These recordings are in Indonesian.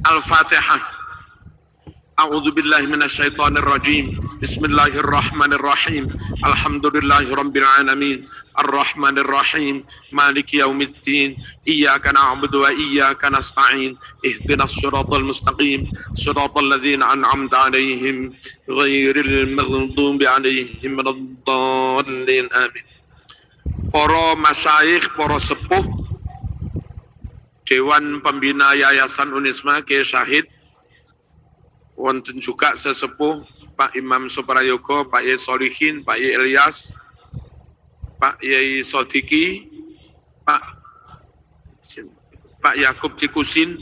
Al-Fatihah. A'udzu billahi minasyaitonir rajim. Bismillahirrahmanirrahim. Alhamdulillahirabbil alamin. Arrahmanir rahim. Maliki yaumiddin. Iyyaka na'budu wa iyyaka nasta'in. Ihdinas siratal mustaqim. Siratal ladzina an'amta 'alaihim ghairil maghdubi 'alaihim waladdallin. Amin. Para masyayikh, para sepuh Dewan Pembina Yayasan Unisma Kiai Syahid, wonten juga sesepuh Pak Imam Suprayogo, Pak Yai Solihin, Pak Yai Ilyas, Pak Yai Sodiki, Pak Yakub Cikusin,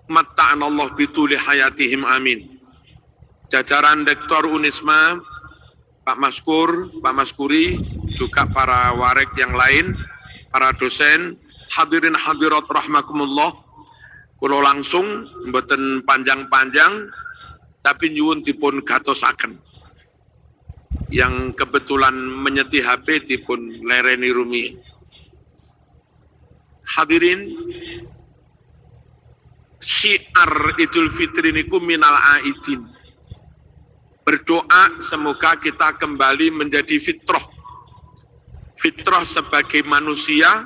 matta'anallah bituli hayatihim amin. Jajaran Rektor Unisma, Pak Maskur, Pak Maskuri, juga para warek yang lain, para dosen, hadirin hadirat rahmakumullah. Kulo langsung mboten panjang-panjang, tapi nyuwun dipun gatosaken. Yang kebetulan menyeti HP dipun lereni rumi. Hadirin, syiar Idul Fitri niku minal aidin. Berdoa semoga kita kembali menjadi fitrah. Fitrah sebagai manusia,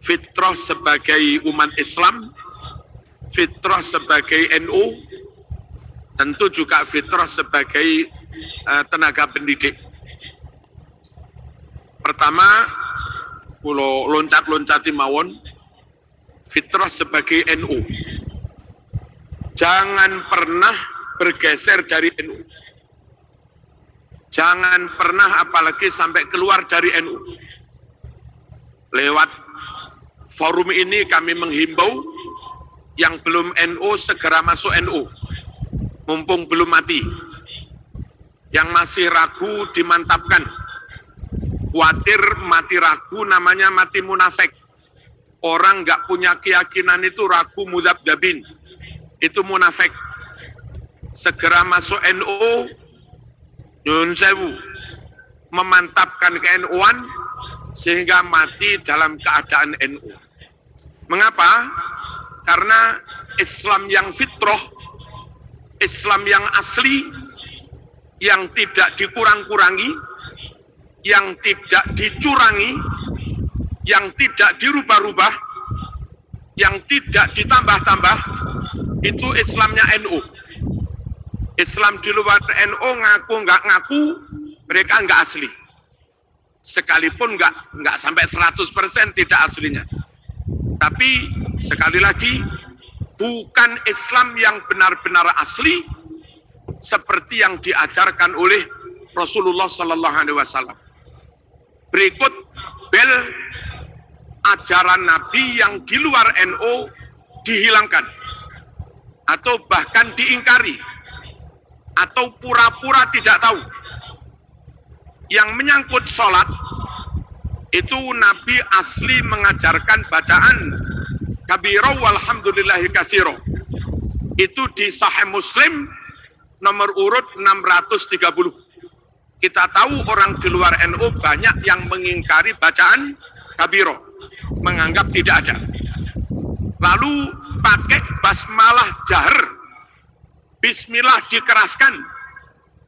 fitrah sebagai umat Islam, fitrah sebagai NU, tentu juga fitrah sebagai tenaga pendidik. Pertama, kulo loncat-loncati mawon, fitrah sebagai NU. Jangan pernah bergeser dari NU. Jangan pernah apalagi sampai keluar dari NU. Lewat forum ini kami menghimbau yang belum NU segera masuk NU, mumpung belum mati. Yang masih ragu dimantapkan. Khawatir mati ragu namanya mati munafik. Orang nggak punya keyakinan itu ragu mudzabdzabin. Itu munafik. Segera masuk NU, nyun sewu, memantapkan ke-NU-an sehingga mati dalam keadaan NU. Mengapa? Karena Islam yang fitrah, Islam yang asli, yang tidak dikurang-kurangi, yang tidak dicurangi, yang tidak dirubah-rubah, yang tidak ditambah-tambah, itu Islamnya NU. Islam di luar NU ngaku nggak ngaku, mereka nggak asli. Sekalipun nggak sampai 100% tidak aslinya. Tapi sekali lagi, bukan Islam yang benar-benar asli seperti yang diajarkan oleh Rasulullah Sallallahu Alaihi Wasallam. Berikut bel ajaran Nabi yang di luar NU dihilangkan atau bahkan diingkari atau pura-pura tidak tahu. Yang menyangkut sholat, itu Nabi asli mengajarkan bacaan kabiro walhamdulillahi katsiro. Itu di Sahih Muslim nomor urut 630. Kita tahu orang di luar NU banyak yang mengingkari bacaan kabiro, menganggap tidak ada. Lalu pakai basmalah jahar, bismillah dikeraskan.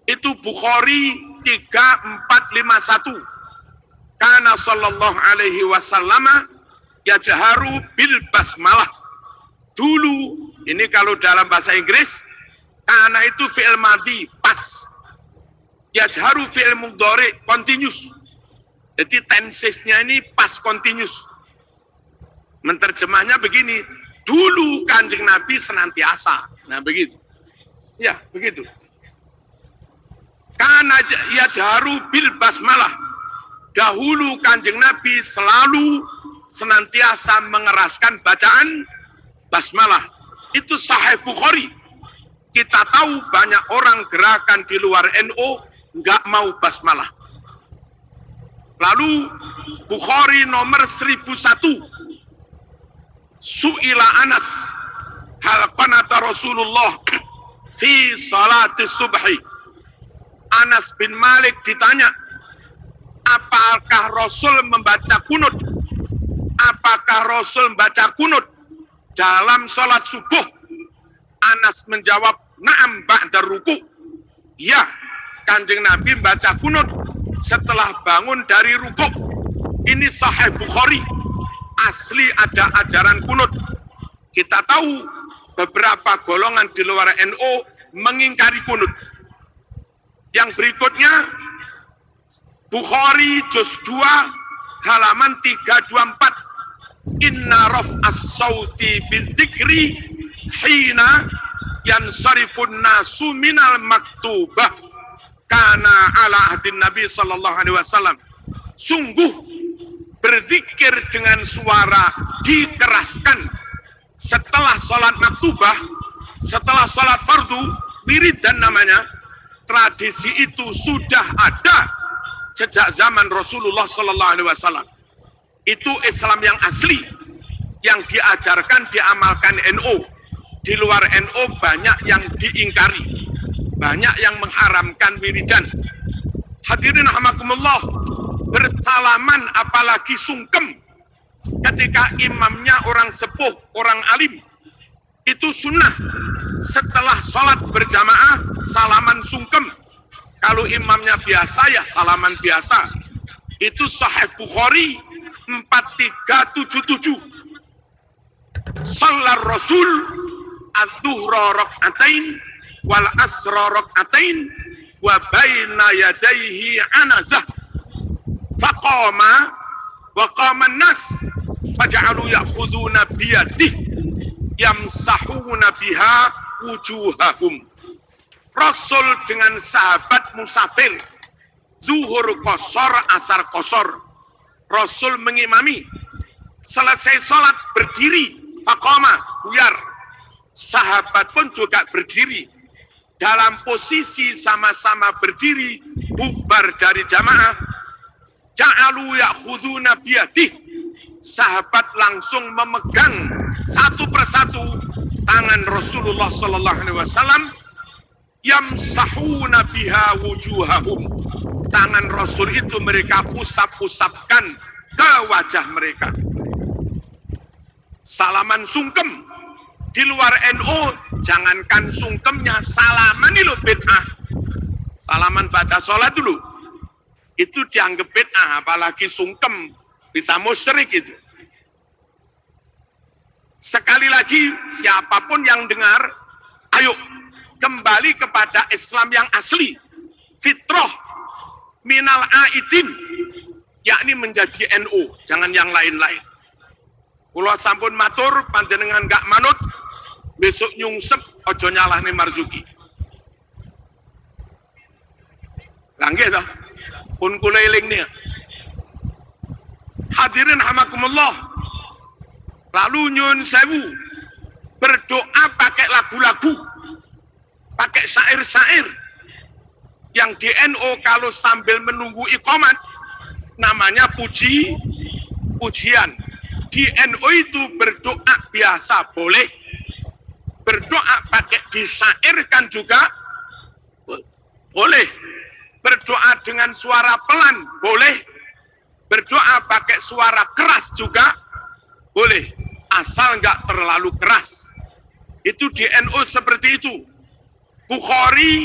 Itu Bukhari 3451. Kana sallallahu alaihi wasallam yajharu bil basmalah. Dulu, ini kalau dalam bahasa Inggris, kana itu fi'il madhi, pas. Yajharu fi'il mudhari, continuous. Jadi tensesnya ini pas continuous. Menterjemahnya begini, dulu Kanjeng Nabi senantiasa. Nah begitu. Ya, begitu. Kana yajharu bil basmalah. Dahulu Kanjeng Nabi selalu senantiasa mengeraskan bacaan basmalah. Itu Sahih Bukhari. Kita tahu banyak orang gerakan di luar NU nggak mau basmalah. Lalu Bukhari nomor 1001. Su'ila Anas hal qanata Rasulullah fi salati subhi. Anas bin Malik ditanya, apakah Rasul membaca kunut? Apakah Rasul membaca kunut dalam sholat subuh? Anas menjawab, na'am ba'da ruku. Ya, Kanjeng Nabi baca kunut setelah bangun dari ruku. Ini Sahih Bukhari. Asli ada ajaran kunut. Kita tahu beberapa golongan di luar NU mengingkari kunut. Yang berikutnya, Bukhari juz 2 halaman 324. Inna raf'as sauti bidzikri hina yansarifun nasu minal maktubah kana ala ahdin Nabi sallallahu alaihi wasallam. Sungguh berzikir dengan suara dikeraskan setelah sholat maktubah, setelah sholat fardu, wiridan namanya, tradisi itu sudah ada sejak zaman Rasulullah sallallahu alaihi wasallam. Itu Islam yang asli, yang diajarkan, diamalkan NU. Di luar NU banyak yang diingkari, banyak yang mengharamkan wiridan. Hadirin rahimakumullah, bersalaman apalagi sungkem ketika imamnya orang sepuh, orang alim, itu sunnah. Setelah sholat berjamaah, salaman sungkem. Kalau imamnya biasa, ya salaman biasa. Itu Sahih Bukhari 4377. Sallar Rasul az-zuhra rak'atain wal asra rak'atain wa baina yadayhi anazah. Faqama wa qama an-nas faj'alu ya'khuduna biyadihi yamsahuna biha wujuhahum. Rasul dengan sahabat musafir, zuhur qasar, asar qasar. Rasul mengimami, selesai sholat berdiri, faqama, buyar. Sahabat pun juga berdiri. Dalam posisi sama-sama berdiri, bubar dari jamaah, ja'alu ya'khuduna biyadihi. Sahabat langsung memegang satu persatu tangan Rasulullah sallallahu alaihi wasallam, yamsahuna biha wujuhahum. Tangan Rasul itu mereka usap-usapkan ke wajah mereka. Salaman sungkem. Di luar NU, jangankan sungkemnya, salaman itu bid'ah. Salaman baca sholat dulu. Itu dianggap bid'ah, apalagi sungkem. Bisa musyrik itu. Sekali lagi, siapapun yang dengar, ayo kembali kepada Islam yang asli. Fitrah minal aidin, yakni menjadi NU, jangan yang lain-lain. Kula sampun matur, panjenengan gak manut, besok nyungsep, ojo nyalahne Marzuki. Langgih toh, pun kula eling nih. Hadirin hamakumullah. Lalu nyun sewu, berdoa pakai lagu-lagu, pakai syair-syair. Yang di NU kalau sambil menunggu iqamat, namanya pujian. Di NU itu berdoa biasa boleh, berdoa pakai disyairkan juga boleh, berdoa dengan suara pelan boleh, berdoa pakai suara keras juga boleh, asal nggak terlalu keras. Itu di NU seperti itu. Bukhari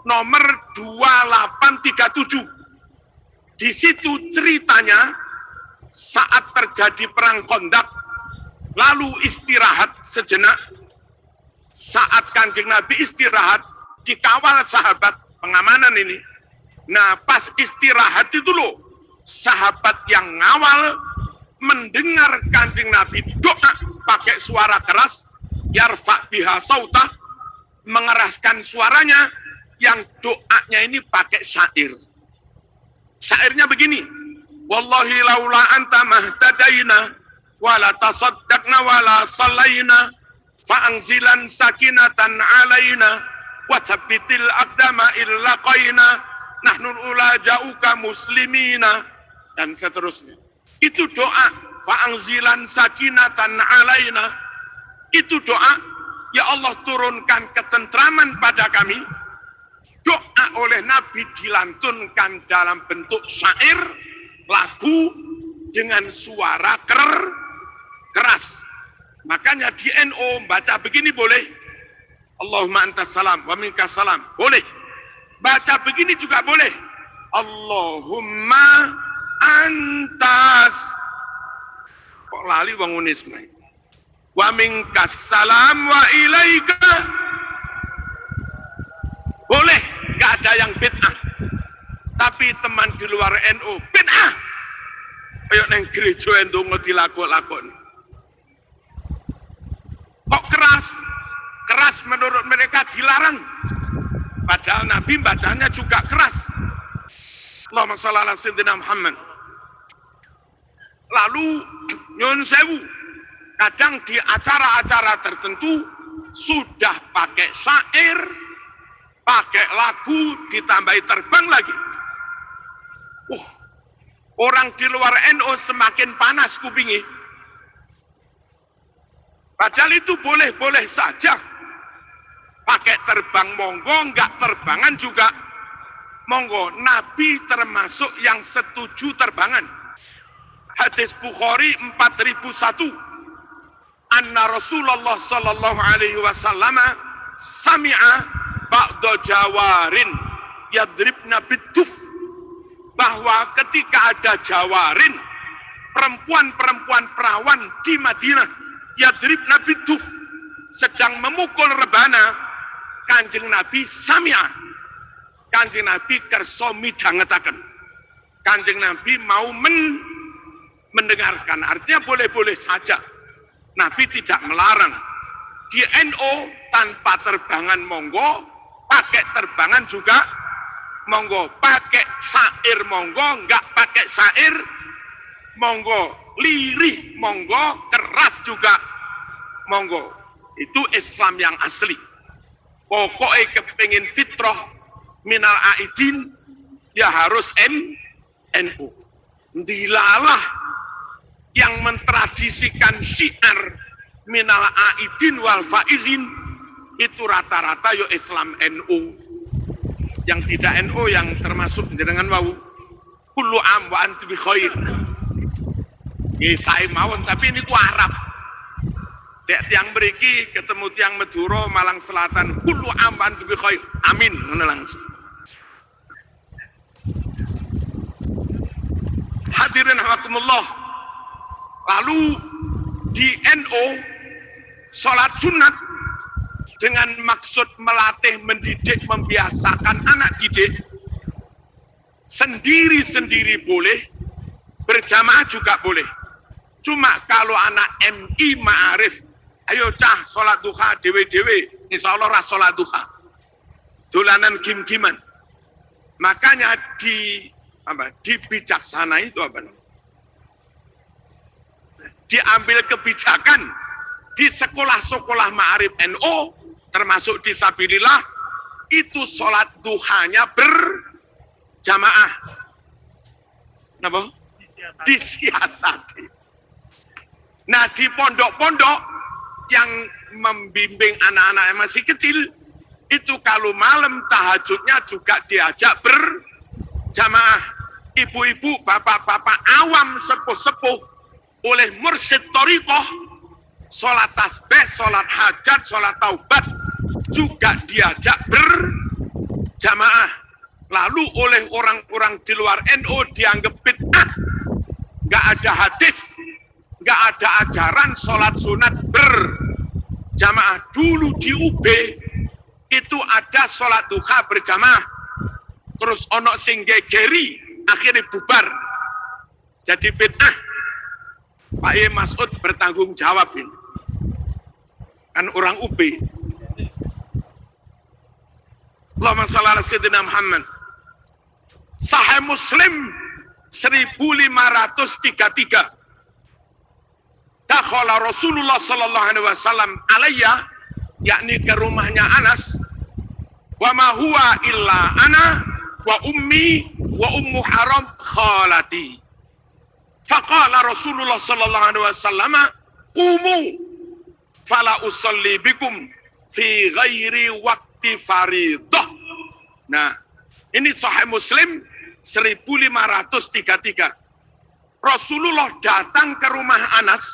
nomor 2837. Di situ ceritanya saat terjadi perang Khandaq, lalu istirahat sejenak. Saat Kanjeng Nabi istirahat, dikawal sahabat pengamanan ini. Nah, pas istirahat itu loh, sahabat yang ngawal mendengar Kanjeng Nabi doa pakai suara keras, yarfa biha sautah, mengeraskan suaranya, yang doanya ini pakai syair. Syairnya begini, wallahi laula anta mahtadaina wala tasaddaqna wala sallaina fa'angzilan sakinatan alaina wa thabbitil aqdama illaqaina nahnu ulaja'uka muslimina, dan seterusnya. Itu doa, fa'angzilan sakinatan alaina. Itu doa, ya Allah turunkan ketentraman pada kami. Doa oleh Nabi dilantunkan dalam bentuk syair, lagu, dengan suara keras. Makanya di NU baca begini boleh, Allahumma antas salam wa minkas salam. Boleh. Baca begini juga boleh. Allahumma antas. Kok lali wong unisme. Wa minkas salam wa ilaika. Boleh, nggak ada yang bid'ah. Tapi teman di luar NU bid'ah. Ayo neng gereja ndonga dilakon-lakon. Kok keras? Keras menurut mereka dilarang. Padahal Nabi bacanya juga keras. Allahumma shalli ala sayyidina Muhammad. Lalu nyun sewu, kadang di acara-acara tertentu sudah pakai syair, pakai lagu, ditambahi terbang lagi. Orang di luar NU semakin panas kupingi. Padahal itu boleh-boleh saja. Pakai terbang monggo, enggak terbangan juga monggo. Nabi termasuk yang setuju terbangan. Hadis Bukhari 4001. Anna Rasulullah sallallahu alaihi wasallam sami'a ba'da jawarin yadribna biduf. Bahwa ketika ada jawarin, perempuan-perempuan perawan di Madinah, yadribna biduf, sedang memukul rebana, Kanjeng Nabi sami'a. Kanjeng Nabi kersa midhangetaken. Kanjeng Nabi mau mendengarkan. Artinya boleh-boleh saja. Nabi tidak melarang. Di NU tanpa terbangan monggo, pakai terbangan juga monggo, pakai syair monggo, enggak pakai syair monggo, lirih monggo, keras juga monggo. Itu Islam yang asli. Pokoknya kepengin fitrah minal aidin, ya harus NU. Dilalah yang mentradisikan syiar minal aidin wal faizin, itu rata-rata yo Islam NU. Yang tidak NU yang termasuk jenengan wau kullu am wa antum bi khair. Saya mawon tapi ini ku Arab. Dek tiang mriki ketemu tiang Madura Malang Selatan kullu am wa antum bi khair. Amin ngono langsung. Hadirin rahimakumullah. Lalu di NU salat sunat dengan maksud melatih, mendidik, membiasakan anak didik, sendiri-sendiri boleh, berjamaah juga boleh. Cuma kalau anak MI Ma'arif, ayo cah sholat duha dewe-dewe, insya Allah ras sholat duha. Dolanan gim-giman. Makanya di bijaksana itu diambil kebijakan di sekolah-sekolah Ma'arif NU, termasuk di Sabilillah, itu sholat duhanya berjamaah. Kenapa? Disiasati. Nah, di pondok-pondok yang membimbing anak-anak yang masih kecil, itu kalau malam tahajudnya juga diajak berjamaah. Ibu-ibu, bapak-bapak awam, sepuh-sepuh, oleh mursyid thariqah, sholat tasbih, sholat hajat, sholat taubat, juga diajak berjamaah. Lalu oleh orang-orang di luar NU dianggap bid'ah. Nggak ada hadis, nggak ada ajaran sholat sunat berjamaah. Dulu di UB itu ada sholat duha berjamaah. Terus ono sing gegeri, akhirnya bubar. Jadi bid'ah. Pak E. Mas'ud bertanggung jawab ini. Kan orang UB. Allahumma shalli ala sayyidina Muhammad. Sahih Muslim 1533. Dakhala Rasulullah sallallahu alaihi wasallam alayya, yakni ke rumahnya Anas. Wa ma huwa illa ana wa ummi wa ummu haram khalati. Faqala Rasulullah sallallahu alaihi wasallam, qumu fala usalli bikum fi ghairi waqti faridah. Nah, ini Sahih Muslim 1533. Rasulullah datang ke rumah Anas.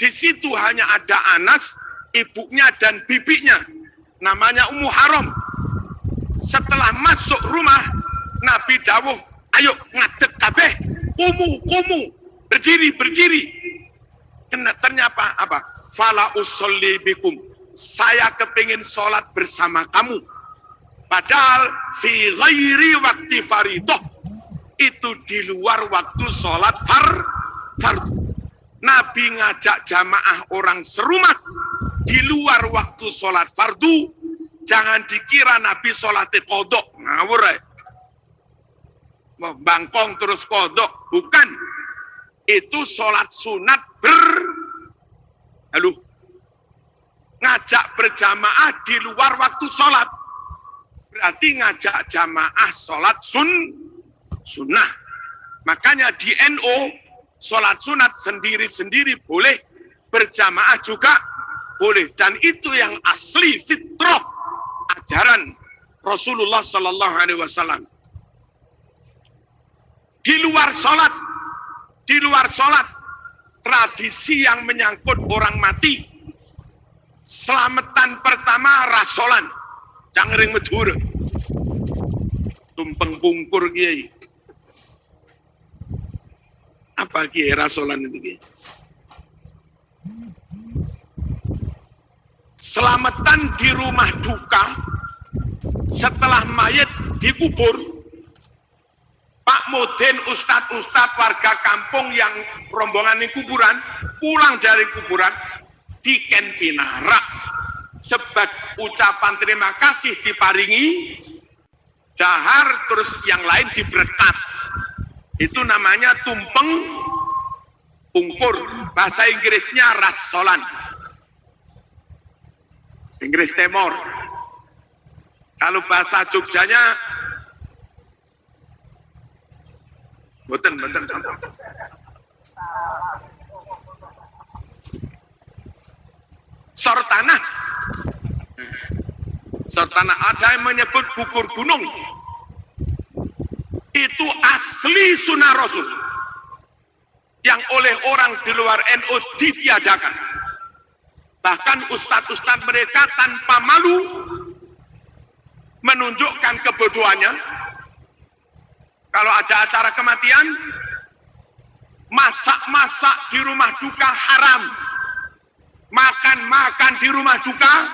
Di situ hanya ada Anas, ibunya dan bibinya. namanya Ummu Haram. Setelah masuk rumah, Nabi dawuh, ayo ngadeg kabeh, kumu, berdiri. Ternyata apa? Fala usolli bikum. Saya kepingin sholat bersama kamu. Padahal fi ghairi waktu faridah. Itu di luar waktu sholat fardu. Nabi ngajak jamaah orang serumah di luar waktu sholat fardu. Jangan dikira Nabi sholat qodok. Ngawur ya. Bangkong terus kodok. Bukan. Itu sholat sunat ngajak berjamaah di luar waktu sholat. Berarti ngajak jamaah sholat sunnah. Makanya di NU sholat sunat sendiri-sendiri boleh, berjamaah juga boleh. Dan itu yang asli fitrah ajaran Rasulullah Sallallahu Alaihi Wasallam. Di luar sholat, tradisi yang menyangkut orang mati. Selamatan pertama rasolan, jangan ring medur, tumpeng pungkur kiai. Apa kiai rasolan itu kiai? Selamatan di rumah duka setelah mayat dikubur. Pak Mudin, ustadz warga kampung yang rombongan di kuburan, pulang dari kuburan, diken pinarak. Sebab ucapan terima kasih diparingi, dahar terus yang lain diberkat. Itu namanya tumpeng pungkur. Bahasa Inggrisnya rasolan. Inggris Timur. Kalau bahasa Jogjanya, Boten. Sortanah. Ada yang menyebut gugur gunung. Itu asli sunnah Rasul. Yang oleh orang di luar NU ditiadakan. Bahkan ustadz-ustadz mereka tanpa malu menunjukkan kebodohannya. Kalau ada acara kematian, masak-masak di rumah duka haram. Makan-makan di rumah duka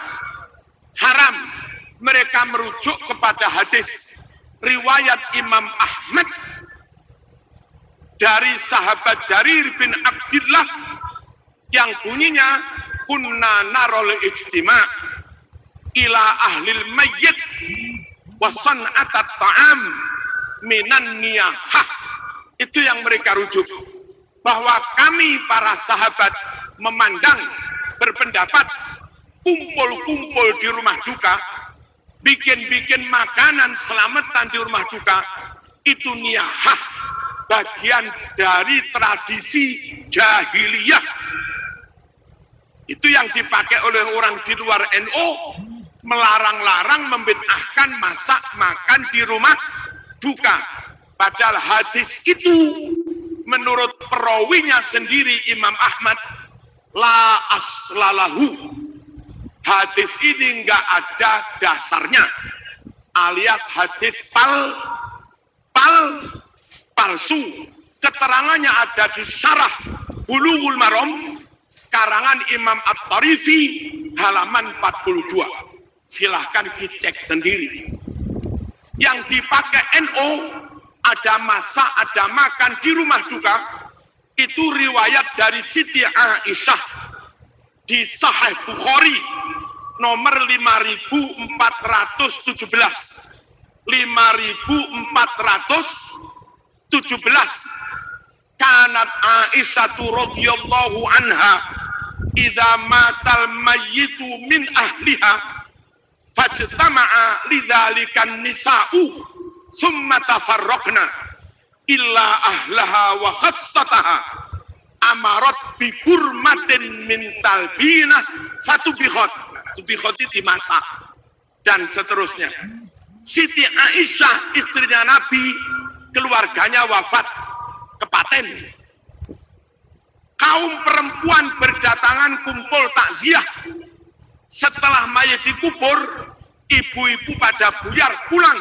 haram. Mereka merujuk kepada hadis riwayat Imam Ahmad dari sahabat Jarir bin Abdillah yang bunyinya kunna narol ijtima ila ahlil mayyit wa san'atat ta'am minan niyahah. Itu yang mereka rujuk, bahwa kami para sahabat memandang, berpendapat kumpul-kumpul di rumah duka, bikin-bikin makanan selamatan di rumah duka, itu niyahah, bagian dari tradisi jahiliyah. Itu yang dipakai oleh orang di luar NU, melarang-larang, membid'ahkan masak makan di rumah duka. Padahal hadis itu menurut perawinya sendiri Imam Ahmad la aslalahu. Hadis ini enggak ada dasarnya, alias hadis palsu. Keterangannya ada di Syarah Bulughul Maram karangan Imam At-Tarifi halaman 42. Silahkan dicek sendiri. Yang dipakai NU ada masak, ada makan di rumah duka, itu riwayat dari Siti Aisyah di Sahih Bukhari nomor 5417. 5417. Kanat Aisyatu radhiyallahu anha idza matal mayyitu min ahliha fajtama'a lidzalikan nisa'u summa tafarraqna illa ahlaha wa khassataha amarat bi burmatin min talbinah fatubikhat. Tubikhat itu dimasak dan seterusnya. Siti Aisyah istrinya Nabi, keluarganya wafat kepaten. Kaum perempuan berdatangan kumpul takziah Setelah mayat dikubur, ibu-ibu pada buyar pulang,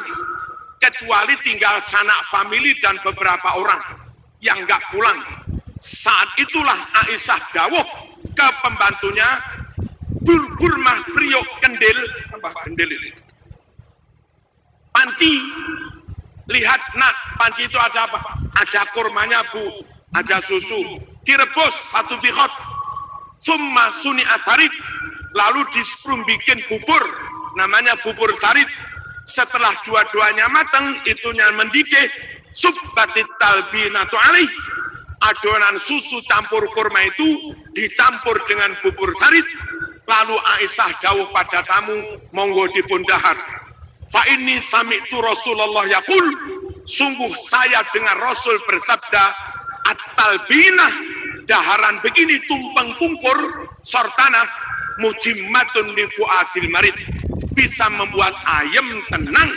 kecuali tinggal sanak famili dan beberapa orang yang nggak pulang. Saat itulah Aisyah dawuh ke pembantunya, burmah priok kendil, apa kendil ini? Panci, lihat nak, panci itu ada apa? Ada kurmanya bu, ada susu, direbus satu bihot, summa suni atarit, lalu disprum bikin bubur, namanya bubur sarit. Setelah dua-duanya matang, itunya mendidih, subbatit talbinatu alaih, adonan susu campur kurma itu dicampur dengan bubur sarit. Lalu Aisyah dawuh pada tamu, monggo dipun dahar. Fa inni sami'tu Rasulullah yaqul, sungguh saya dengar Rasul bersabda, at-talbinah, daharan begini tumpeng pungkur sortana, mujimmatun li fuadil marid, bisa membuat ayem tenang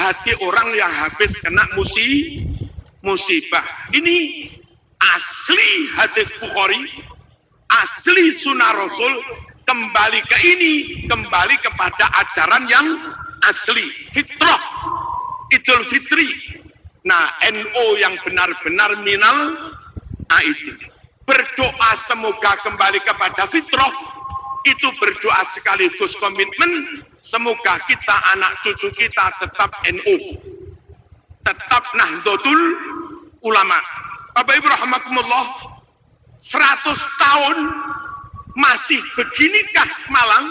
hati orang yang habis kena musibah. Ini asli hadis Bukhari, asli sunnah Rasul. Kembali ke ini, kembali kepada ajaran yang asli, fitrah, Idul Fitri. Nah, NO yang benar-benar minal aidin. Berdoa semoga kembali kepada fitrah, itu berdoa sekaligus komitmen, semoga kita, anak cucu kita tetap NO, tetap Nahdlatul Ulama. Bapak Ibu rahimakumullah, 100 tahun masih beginikah Malang,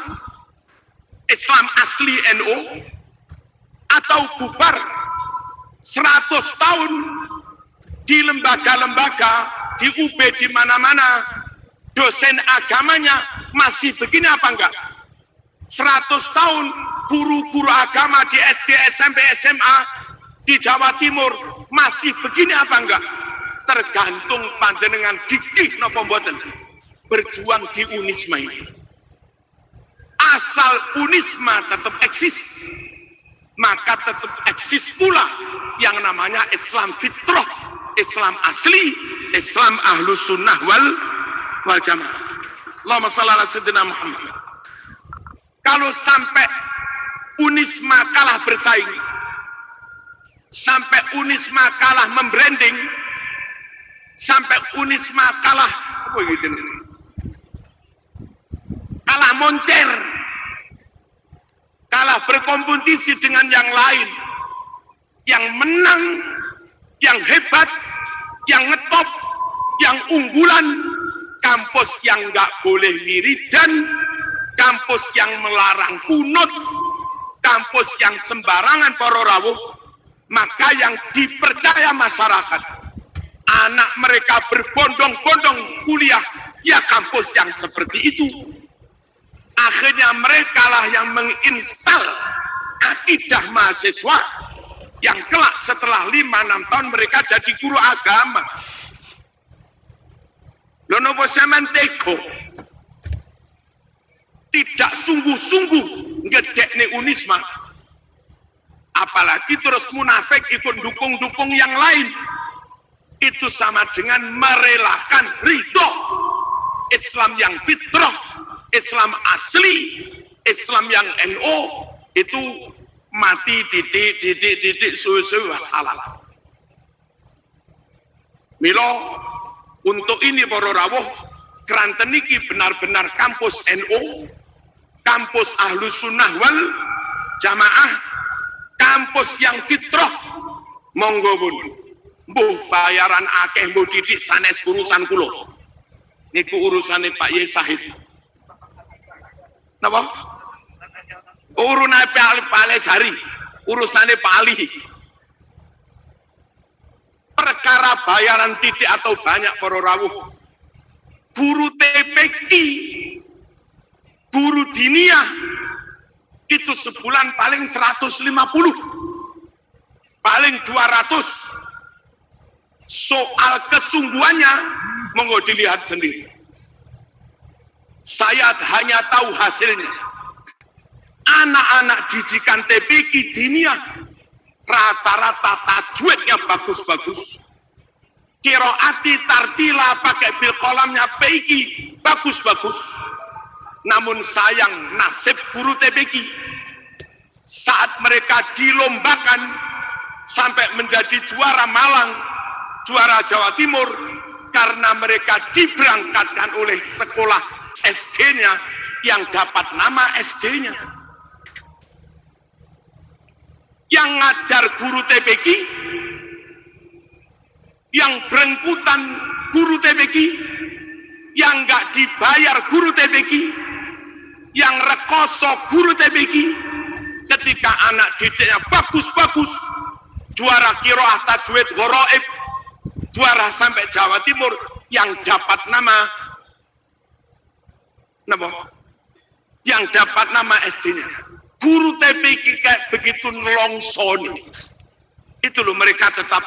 Islam asli NO, atau bubar? 100 tahun di lembaga-lembaga, di UB, di mana-mana, dosen agamanya masih begini apa enggak? 100 tahun guru-guru agama di SD, SMP, SMA di Jawa Timur masih begini apa enggak? Tergantung panjenengan gigih napa mboten berjuang di Unisma ini. Asal Unisma tetap eksis, maka tetap eksis pula yang namanya Islam fitrah, Islam asli, Islam ahlus sunnah wal jamaah. Allahumma shalli ala sayyidina Muhammad. Kalau sampai Unisma kalah bersaing, sampai Unisma kalah membranding, sampai Unisma kalah apa gitu, kalah moncer, kalah berkompetisi dengan yang lain, yang menang, yang hebat, yang ngetop, yang unggulan, kampus yang nggak boleh wiridan, kampus yang melarang kunut, kampus yang sembarangan para rawuh, maka yang dipercaya masyarakat, anak mereka berbondong-bondong kuliah, ya kampus yang seperti itu. Akhirnya mereka lah yang menginstal akidah mahasiswa yang kelak setelah 5-6 tahun mereka jadi guru agama. Lonopo sampean teko tidak sungguh-sungguh ngedekne Unisma, apalagi terus munafik ikut dukung-dukung yang lain, itu sama dengan merelakan ridho Islam yang fitrah, Islam asli, Islam yang NO, itu mati titik suwe-suwe wassalam. Milo untuk ini para rawuh, Kranten iki benar-benar kampus NO, kampus ahlus sunnah wal jamaah, kampus yang fitrah. Monggo pun mbuh bayaran akeh mbuh didik sanes urusan kula niku urusane Pak Yai Sahid. Napa? Urusane Pak Ali Sari, urusane Pak Ali. Perkara bayaran titik atau banyak para rawuh. Guru TPQ, guru diniyah itu sebulan paling 150, paling 200. Soal kesungguhannya monggo dilihat sendiri. Saya hanya tahu hasilnya. Anak-anak didikan TPQ diniyah rata-rata tajwidnya bagus-bagus. Qiraati tartila pakai bil kolamnya PIQ bagus-bagus. Namun sayang nasib guru TBK saat mereka dilombakan sampai menjadi juara Malang, juara Jawa Timur, karena mereka diberangkatkan oleh sekolah SD-nya yang dapat nama SD-nya. Yang ngajar guru TBK, yang berengkutan guru TBK, yang nggak dibayar guru TBK, yang rekoso guru TBK, ketika anak didiknya bagus-bagus, juara qiraah tajwid gharaib, juara sampai Jawa Timur, yang dapat nama SD-nya. Guru TBK kayak begitu nelongsoni. Itu loh, mereka tetap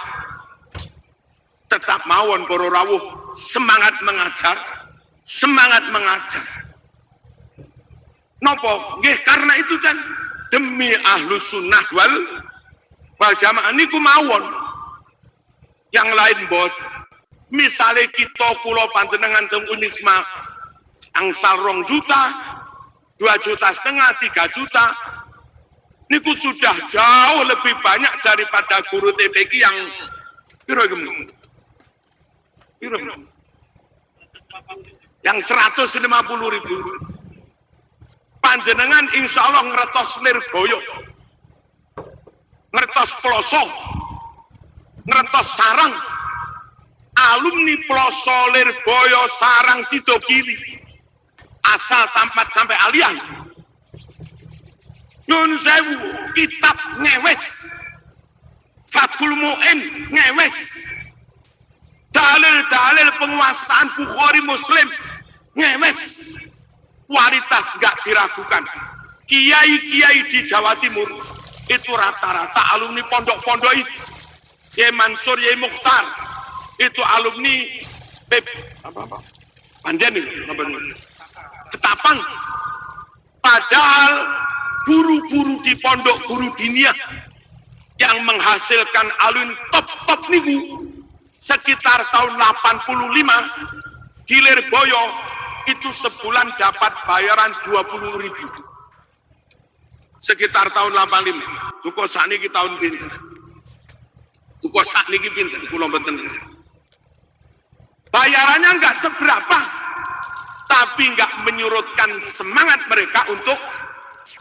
mawon para rawuh, semangat mengajar. Nopo? Nggih, karena itu kan demi ahlus sunnah wal jamaah niku mawon. Yang lain bot. Misalnya kita kula panjenengan teng Unisma angsal 2 juta, 2,5 juta, 3 juta. Niku sudah jauh lebih banyak daripada guru TBK yang yang 150.000. Panjenengan insya Allah ngertos Lirboyo, ngertos Ploso, ngertos Sarang, alumni Ploso, Lirboyo, Sarang, Sidogiri, asal Tampat sampai Alian. Nyun sewu, kitab ngewes, Fathul Mu'in ngewes, dalil-dalil penguasaan Bukhari Muslim ngewes, kualitas gak diragukan. Kiai-kiai di Jawa Timur itu rata-rata alumni pondok-pondok itu. Yai Mansur, Yai Mukhtar itu alumni Panjen Ketapang. Padahal guru-guru di pondok guru dinia yang menghasilkan alumni top-top niku sekitar tahun 85 di Lirboyo itu sebulan dapat bayaran 20.000. Sekitar tahun 85. Duko sakniki tahun pinten. Duko sakniki pinten kula mboten. Bayarannya enggak seberapa, tapi enggak menyurutkan semangat mereka untuk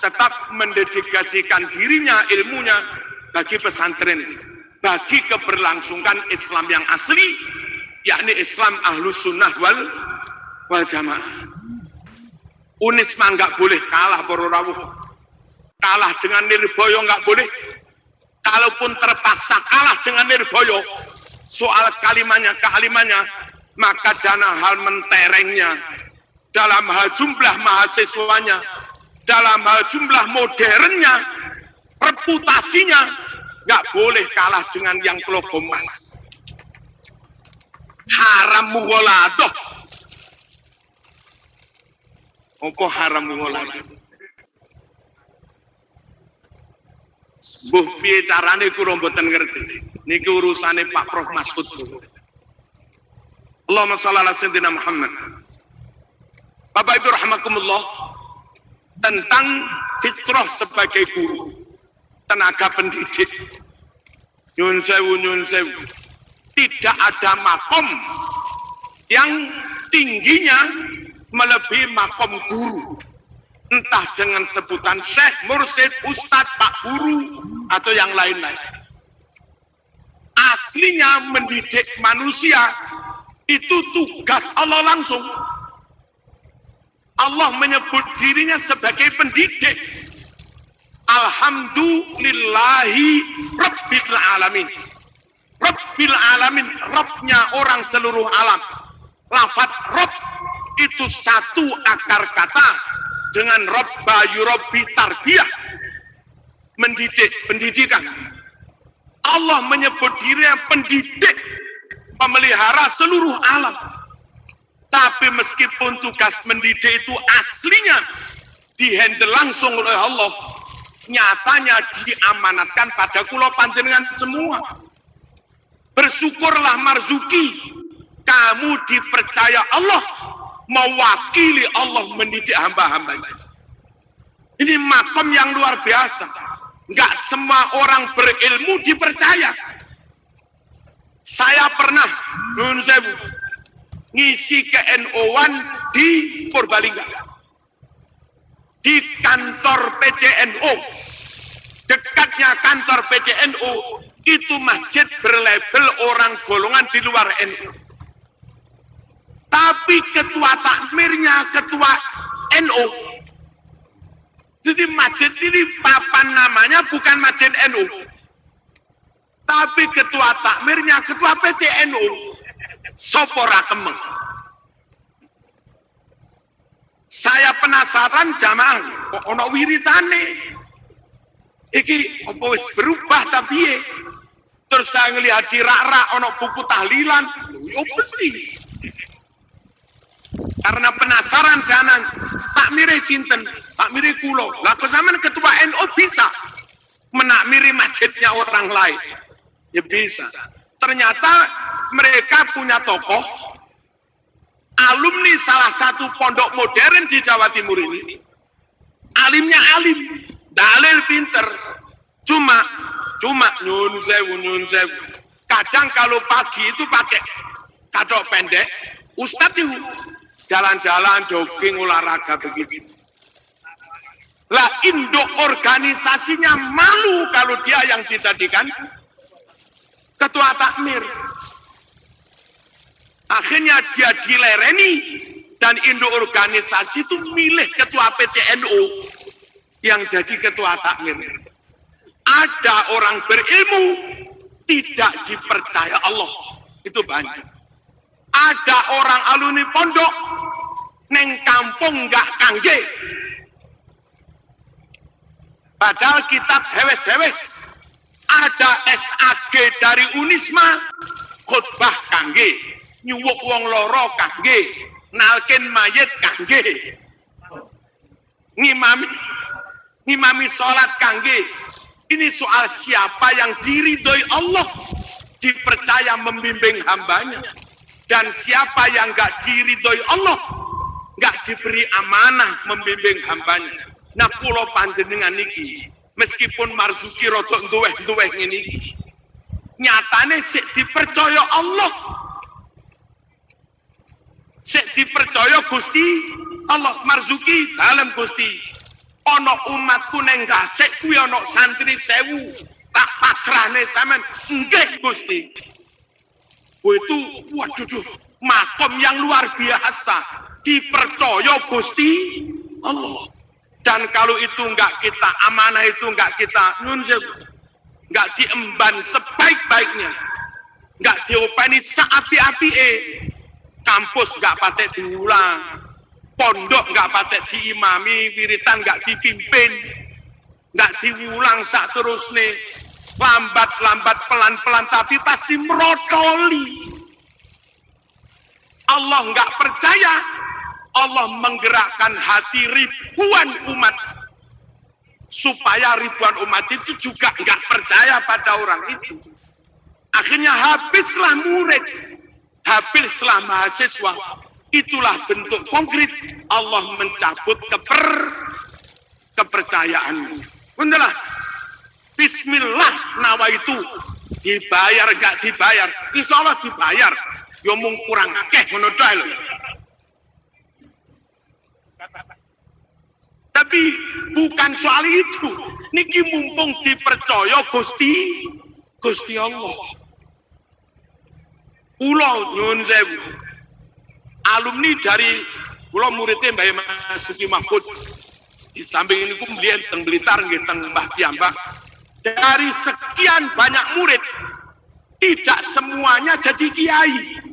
tetap mendedikasikan dirinya, ilmunya bagi pesantren ini, bagi keberlangsungan Islam yang asli, yakni Islam Ahlus Sunnah wal Jamaah. Unisma nggak boleh kalah para rawuh. Kalah dengan Lirboyo nggak boleh. Kalaupun terpaksa kalah dengan Lirboyo, soal kealimannya, maka dalam hal menterengnya, dalam hal jumlah mahasiswanya, dalam hal jumlah modernnya, reputasinya, nggak boleh kalah dengan yang Tlogomas. Haram mughaladah. Apa haram mughaladah? Mbuh piye carane kula mboten ngerti. Niki urusane Pak Prof Masud. Allahumma shalli ala sayyidina Muhammad. Bapak Ibu rahimakumullah, tentang fitrah sebagai guru, tenaga pendidik. Nyun sewu. Tidak ada makom yang tingginya melebihi makom guru. Entah dengan sebutan syekh, mursyid, ustadz, pak guru, atau yang lain-lain. Aslinya mendidik manusia itu tugas Allah langsung. Allah menyebut dirinya sebagai pendidik. Alhamdulillahi Rabbil Alamin. Rabbil Alamin, Rabbnya orang seluruh alam. Lafaz Rabb itu satu akar kata dengan Rabba yurabbi tarbiyah, mendidik, pendidikan. Allah menyebut dirinya pendidik, pemelihara seluruh alam. Tapi meskipun tugas mendidik itu aslinya dihandle langsung oleh Allah, nyatanya diamanatkan pada kula panjenengan semua. Bersyukurlah marzuki, kamu dipercaya Allah mewakili Allah mendidik hamba-hambanya. Ini makom yang luar biasa. Enggak semua orang berilmu dipercaya. Saya pernah nun sewu ngisi ke NO1 di Purbalingga, di kantor PCNO. Dekatnya kantor PCNO itu masjid berlabel orang golongan di luar NU. Tapi ketua takmirnya ketua NU. Jadi masjid ini papan namanya bukan masjid NU. Tapi ketua takmirnya ketua PCNU. Sopora Kemeng. Saya penasaran jamaah kok ono wiritane. Iki apa wis berubah tapi terus saya ngelihat di rak-rak ono buku tahlilan. Yo pasti. Karena penasaran saya takmire sinten? Takmire kulo. Lah kok sampean ketua NU bisa menakmiri masjidnya orang lain? Ya bisa. Ternyata mereka punya tokoh alumni salah satu pondok modern di Jawa Timur ini. Alimnya alim, dalil pinter. Cuma nyun sewu. Kadang kalau pagi itu pakai kadok pendek, Ustadz itu jalan-jalan, jogging, olahraga begitu. Lah induk organisasinya malu kalau dia yang dijadikan ketua takmir. Akhirnya dia dilereni dan induk organisasi itu milih ketua PCNU yang jadi ketua takmir. Ada orang berilmu tidak dipercaya Allah, itu banyak. Ada orang alumni pondok neng kampung nggak kangge. Padahal kitab hewes-hewes. Ada SAG dari Unisma, khutbah kangge, nyuwuk wong loro kangge, nalken mayit kangge, ngimami sholat kangge. Ini soal siapa yang diridhoi Allah, dipercaya membimbing hambanya, dan siapa yang nggak diridhoi Allah, nggak diberi amanah membimbing hambanya. Nah, pulau panjenengan niki, meskipun Marzuki rodok duweh ngene iki, nyatane sik dipercaya Allah, sik dipercaya Gusti Allah. Marzuki dalam Gusti, ono umatku neng Gasik kuwi ono santri 1000, tak pasrahne sampean. Nggih Gusti. Itu waduh makom yang luar biasa, dipercaya Gusti Allah. Dan kalau itu enggak kita, amanah itu enggak kita enggak diemban sebaik-baiknya, enggak diopeni seapi-api, kampus enggak patek diulang, pondok enggak patek diimami, wiritan enggak dipimpin, enggak diulang sak terusne, lambat-lambat pelan-pelan tapi pasti merotoli. Allah enggak percaya. Allah menggerakkan hati ribuan umat supaya ribuan umat itu juga nggak percaya pada orang itu. Akhirnya habislah murid, habislah mahasiswa. Itulah bentuk konkret Allah mencabut kepercayaannya. Benarlah, Bismillah nawa itu dibayar nggak dibayar, insya Allah dibayar. Yo mung kurang akeh ngono lho. Tapi bukan soal itu. Niki mumpung dipercaya Gusti Allah. Ulo nyun sewu. Alumni dari ulo muridnya Mbah Masuki Mahfud. Di samping ini ku melihat teng Blitar nggih teng Mbah Piyambak. Dari sekian banyak murid, tidak semuanya jadi kiai.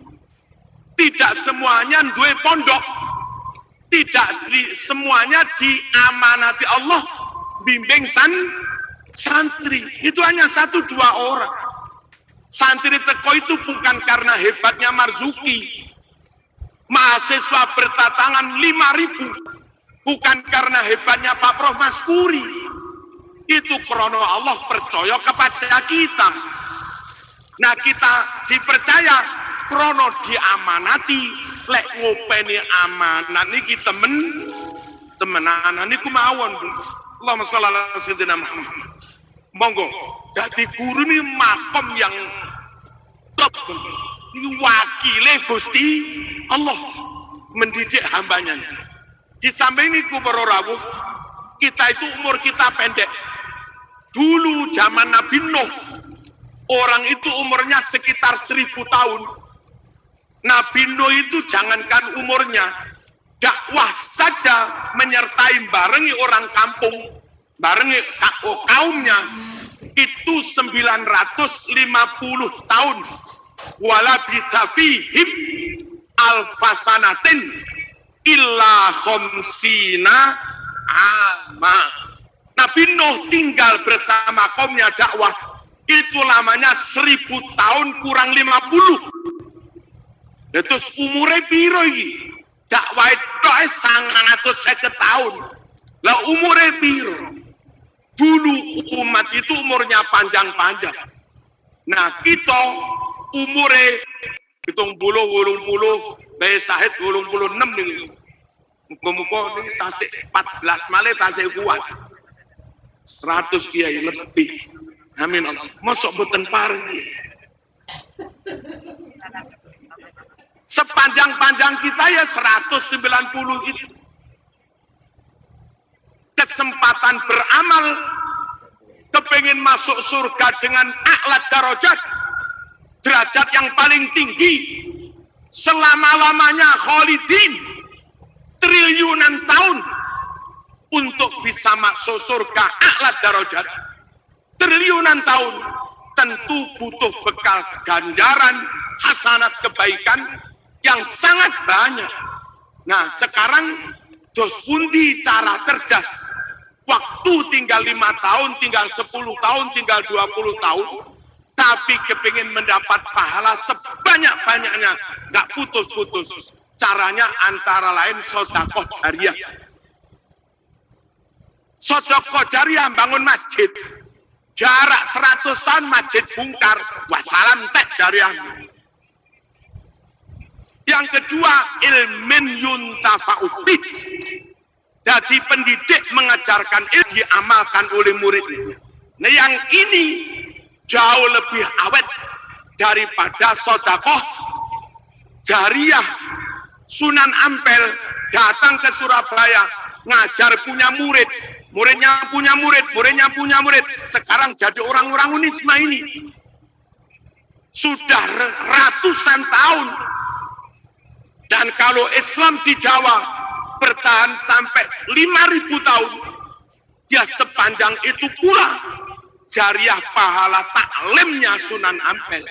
Tidak semuanya duwe pondok. Tidak semuanya diamanati Allah bimbing santri. Itu hanya 1-2 orang. Santri teko itu bukan karena hebatnya Marzuki. Mahasiswa bertatangan 5.000 bukan karena hebatnya Pak Prof Maskuri. Itu krono Allah percaya kepada kita. Nah, kita dipercaya krono diamanati lek ngopeni amanat niki temenan niku mawon. Allahumma shalli ala sayyidina Muhammad. Monggo, dadi guru ini makom yang top. Ini wakile Gusti Allah mendidik hambanya. Di samping niku para rawuh, kita itu umur kita pendek. Dulu zaman Nabi Nuh, orang itu umurnya sekitar 1000 tahun. Nabi Nuh itu jangankan umurnya, dakwah saja menyertai barengi orang kampung, barengi kaumnya, itu 950 tahun. Wala bisafihim alfasanatin illa khamsina ama. Nabi Nuh tinggal bersama kaumnya dakwah itu lamanya 1000 tahun kurang 50. Terus umure piro iki? Dakwah itu 950 tahun. Lah umure piro? Dulu umat itu umurnya panjang-panjang. Nah kita umure 70, 80, Bae Sahid 86 nih. Muka-muka ini tasik 14 malah tasik kuat. 100 kiai lebih. Amin Allah. Mosok boten pareng. Sepanjang-panjang kita ya 190 itu. Kesempatan beramal, kepingin masuk surga dengan a'la darajat, derajat yang paling tinggi, selama-lamanya khalidin, triliunan tahun, untuk bisa masuk surga a'la darajat, triliunan tahun, tentu butuh bekal ganjaran, hasanat kebaikan, yang sangat banyak. Nah sekarang dos pundi cara cerdas, waktu tinggal 5 tahun, tinggal 10 tahun, tinggal 20 tahun, tapi kepingin mendapat pahala sebanyak-banyaknya, gak putus-putus. Caranya antara lain sedekah jariyah. Sedekah jariyah bangun masjid, jarak 100 tahun masjid bungkar, wassalam tek jariyah. Yang kedua, ilmin yuntafa'u bih. Jadi pendidik mengajarkan ilmu diamalkan oleh muridnya. Nah yang ini jauh lebih awet daripada sedekah jariyah. Sunan Ampel datang ke Surabaya ngajar punya murid, muridnya punya murid, muridnya punya murid. Sekarang jadi orang-orang unisma ini sudah ratusan tahun. Dan kalau Islam di Jawa bertahan sampai 5.000 tahun, ya sepanjang itu pula jariyah pahala taklimnya Sunan Ampel.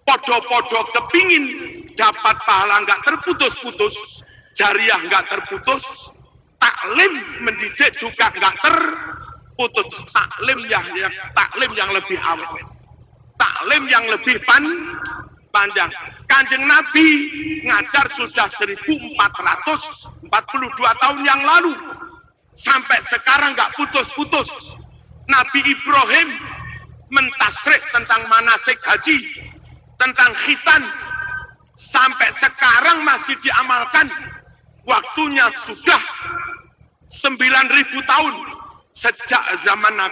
Podo-podo kepingin dapat pahala nggak terputus-putus, jariyah nggak terputus, taklim mendidik juga nggak terputus. Taklim yang lebih awet, taklim yang lebih panjang. Kanjeng Nabi ngajar sudah 1442 tahun yang lalu, sampai sekarang nggak putus-putus. Nabi Ibrahim mentasrik tentang manasik haji, tentang khitan, sampai sekarang masih diamalkan. Waktunya sudah 9.000 tahun sejak zaman Nabi